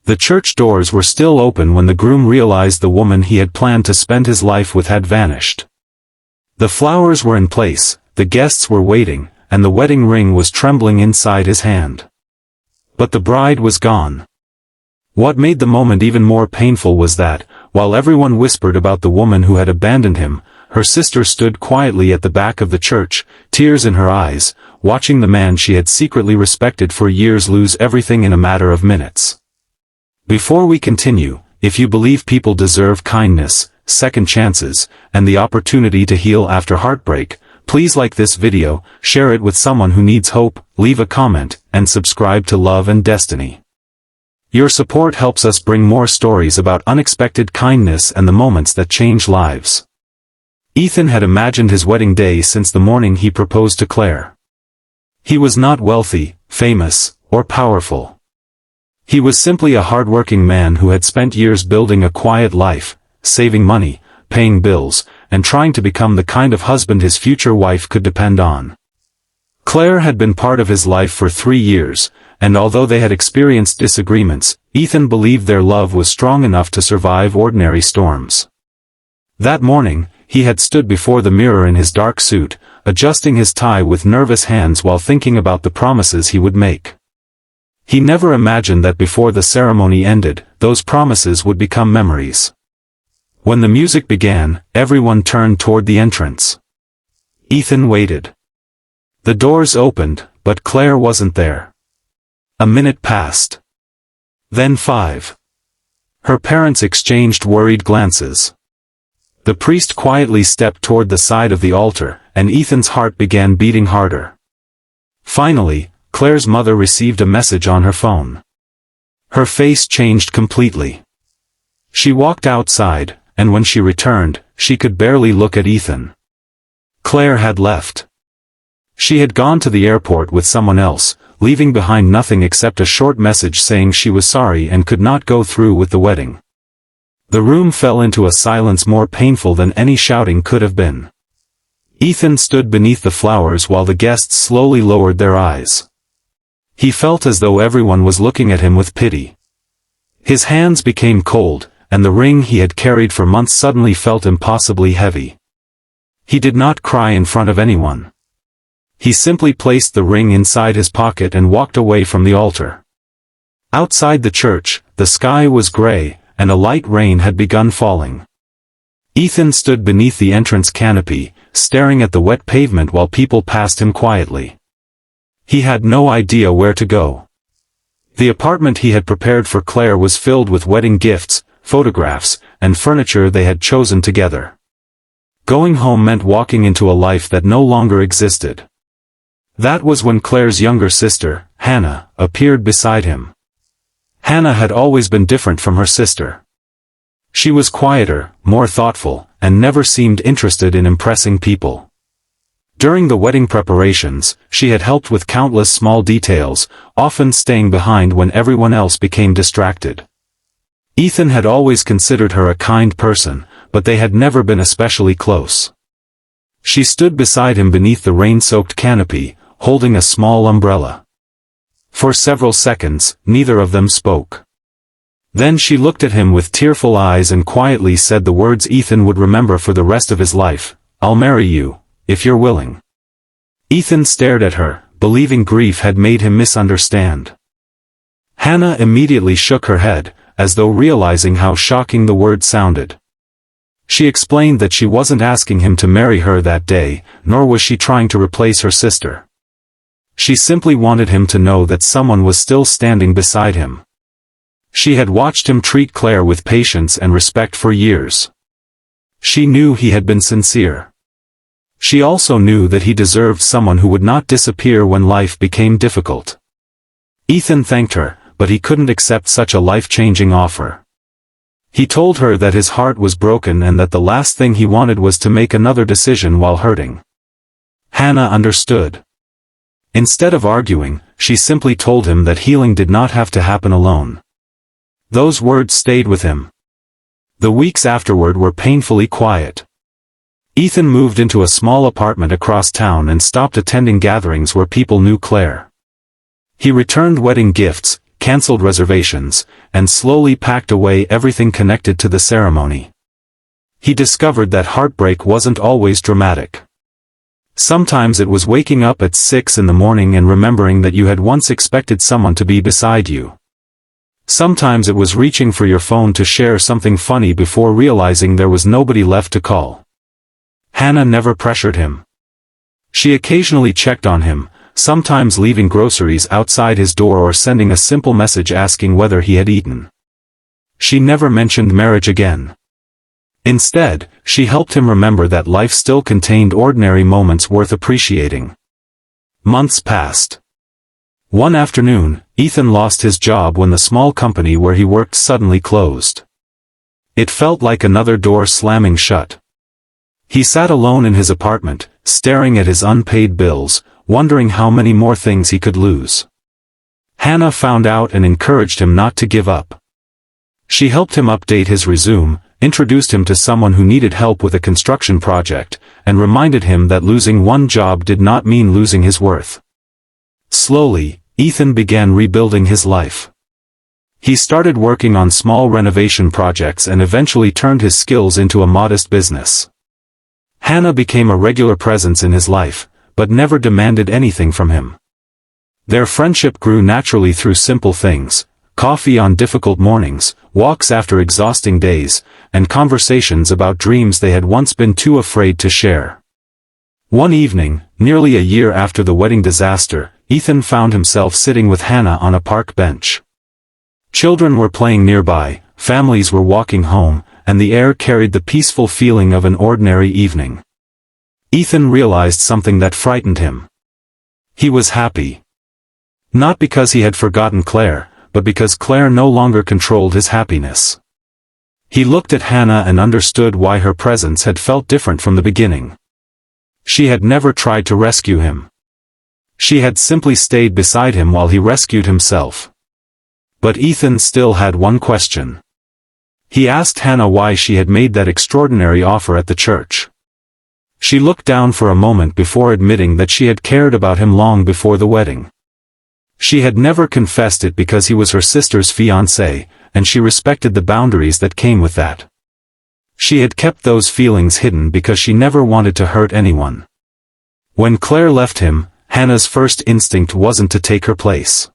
The church doors were still open when the groom realized the woman he had planned to spend his life with had vanished. The flowers were in place, the guests were waiting, and the wedding ring was trembling inside his hand. But the bride was gone. What made the moment even more painful was that, while everyone whispered about the woman who had abandoned him, her sister stood quietly at the back of the church, tears in her eyes, watching the man she had secretly respected for years lose everything in a matter of minutes. Before we continue, if you believe people deserve kindness, second chances, and the opportunity to heal after heartbreak, please like this video, share it with someone who needs hope, leave a comment, and subscribe to Love and Destiny. Your support helps us bring more stories about unexpected kindness and the moments that change lives. Ethan had imagined his wedding day since the morning he proposed to Claire. He was not wealthy, famous, or powerful. He was simply a hard-working man who had spent years building a quiet life, saving money, paying bills, and trying to become the kind of husband his future wife could depend on. Claire had been part of his life for 3 years, and although they had experienced disagreements, Ethan believed their love was strong enough to survive ordinary storms. That morning, he had stood before the mirror in his dark suit, adjusting his tie with nervous hands while thinking about the promises he would make. He never imagined that before the ceremony ended, those promises would become memories. When the music began, everyone turned toward the entrance. Ethan waited. The doors opened, but Claire wasn't there. A minute passed. Then 5. Her parents exchanged worried glances. The priest quietly stepped toward the side of the altar, and Ethan's heart began beating harder. Finally, Claire's mother received a message on her phone. Her face changed completely. She walked outside, and when she returned, she could barely look at Ethan. Claire had left. She had gone to the airport with someone else, leaving behind nothing except a short message saying she was sorry and could not go through with the wedding. The room fell into a silence more painful than any shouting could have been. Ethan stood beneath the flowers while the guests slowly lowered their eyes. He felt as though everyone was looking at him with pity. His hands became cold, and the ring he had carried for months suddenly felt impossibly heavy. He did not cry in front of anyone. He simply placed the ring inside his pocket and walked away from the altar. Outside the church, the sky was gray, and a light rain had begun falling. Ethan stood beneath the entrance canopy, staring at the wet pavement while people passed him quietly. He had no idea where to go. The apartment he had prepared for Claire was filled with wedding gifts, photographs, and furniture they had chosen together. Going home meant walking into a life that no longer existed. That was when Claire's younger sister, Hannah, appeared beside him. Hannah had always been different from her sister. She was quieter, more thoughtful, and never seemed interested in impressing people. During the wedding preparations, she had helped with countless small details, often staying behind when everyone else became distracted. Ethan had always considered her a kind person, but they had never been especially close. She stood beside him beneath the rain-soaked canopy, holding a small umbrella. For several seconds, neither of them spoke. Then she looked at him with tearful eyes and quietly said the words Ethan would remember for the rest of his life, "I'll marry you, if you're willing." Ethan stared at her, believing grief had made him misunderstand. Hannah immediately shook her head, as though realizing how shocking the word sounded. She explained that she wasn't asking him to marry her that day, nor was she trying to replace her sister. She simply wanted him to know that someone was still standing beside him. She had watched him treat Claire with patience and respect for years. She knew he had been sincere. She also knew that he deserved someone who would not disappear when life became difficult. Ethan thanked her, but he couldn't accept such a life-changing offer. He told her that his heart was broken and that the last thing he wanted was to make another decision while hurting. Hannah understood. Instead of arguing, she simply told him that healing did not have to happen alone. Those words stayed with him. The weeks afterward were painfully quiet. Ethan moved into a small apartment across town and stopped attending gatherings where people knew Claire. He returned wedding gifts, cancelled reservations, and slowly packed away everything connected to the ceremony. He discovered that heartbreak wasn't always dramatic. Sometimes it was waking up at 6 in the morning and remembering that you had once expected someone to be beside you. Sometimes it was reaching for your phone to share something funny before realizing there was nobody left to call. Hannah never pressured him. She occasionally checked on him, sometimes leaving groceries outside his door or sending a simple message asking whether he had eaten. She never mentioned marriage again. Instead, she helped him remember that life still contained ordinary moments worth appreciating. Months passed. One afternoon, Ethan lost his job when the small company where he worked suddenly closed. It felt like another door slamming shut. He sat alone in his apartment, staring at his unpaid bills, wondering how many more things he could lose. Hannah found out and encouraged him not to give up. She helped him update his resume, introduced him to someone who needed help with a construction project, and reminded him that losing one job did not mean losing his worth. Slowly, Ethan began rebuilding his life. He started working on small renovation projects and eventually turned his skills into a modest business. Hannah became a regular presence in his life, but never demanded anything from him. Their friendship grew naturally through simple things: coffee on difficult mornings, walks after exhausting days, and conversations about dreams they had once been too afraid to share. One evening, nearly a year after the wedding disaster, Ethan found himself sitting with Hannah on a park bench. Children were playing nearby, families were walking home, and the air carried the peaceful feeling of an ordinary evening. Ethan realized something that frightened him. He was happy. Not because he had forgotten Claire, but because Claire no longer controlled his happiness. He looked at Hannah and understood why her presence had felt different from the beginning. She had never tried to rescue him. She had simply stayed beside him while he rescued himself. But Ethan still had one question. He asked Hannah why she had made that extraordinary offer at the church. She looked down for a moment before admitting that she had cared about him long before the wedding. She had never confessed it because he was her sister's fiancé, and she respected the boundaries that came with that. She had kept those feelings hidden because she never wanted to hurt anyone. When Claire left him, Hannah's first instinct wasn't to take her place.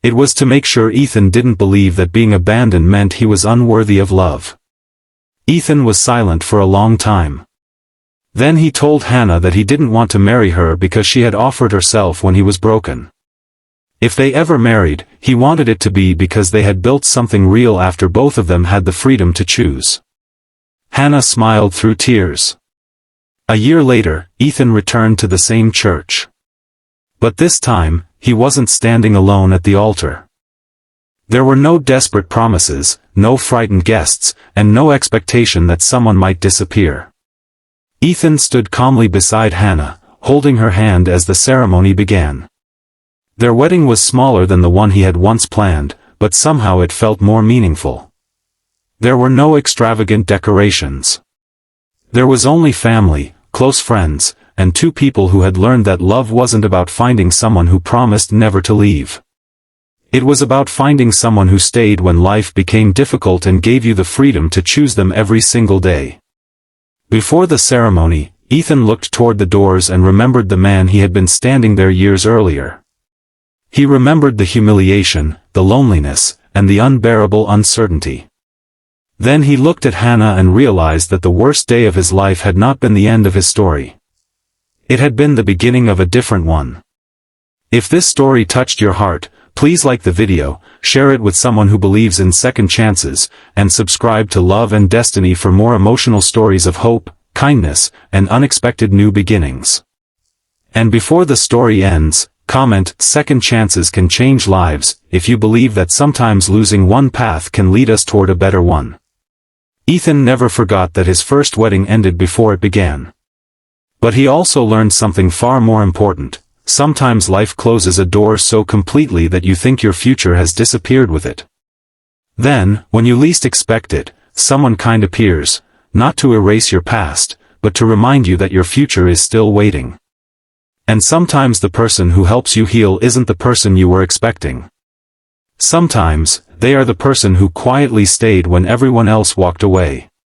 It was to make sure Ethan didn't believe that being abandoned meant he was unworthy of love. Ethan was silent for a long time. Then he told Hannah that he didn't want to marry her because she had offered herself when he was broken. If they ever married, he wanted it to be because they had built something real after both of them had the freedom to choose. Hannah smiled through tears. A year later, Ethan returned to the same church. But this time, he wasn't standing alone at the altar. There were no desperate promises, no frightened guests, and no expectation that someone might disappear. Ethan stood calmly beside Hannah, holding her hand as the ceremony began. Their wedding was smaller than the one he had once planned, but somehow it felt more meaningful. There were no extravagant decorations. There was only family, close friends, and two people who had learned that love wasn't about finding someone who promised never to leave. It was about finding someone who stayed when life became difficult and gave you the freedom to choose them every single day. Before the ceremony, Ethan looked toward the doors and remembered the man he had been standing there years earlier. He remembered the humiliation, the loneliness, and the unbearable uncertainty. Then he looked at Hannah and realized that the worst day of his life had not been the end of his story. It had been the beginning of a different one. If this story touched your heart, please like the video, share it with someone who believes in second chances, and subscribe to Love and Destiny for more emotional stories of hope, kindness, and unexpected new beginnings. And before the story ends, comment, "Second chances can change lives," if you believe that sometimes losing one path can lead us toward a better one. Ethan never forgot that his first wedding ended before it began. But he also learned something far more important: sometimes life closes a door so completely that you think your future has disappeared with it. Then, when you least expect it, someone kind appears, not to erase your past, but to remind you that your future is still waiting. And sometimes the person who helps you heal isn't the person you were expecting. Sometimes, they are the person who quietly stayed when everyone else walked away.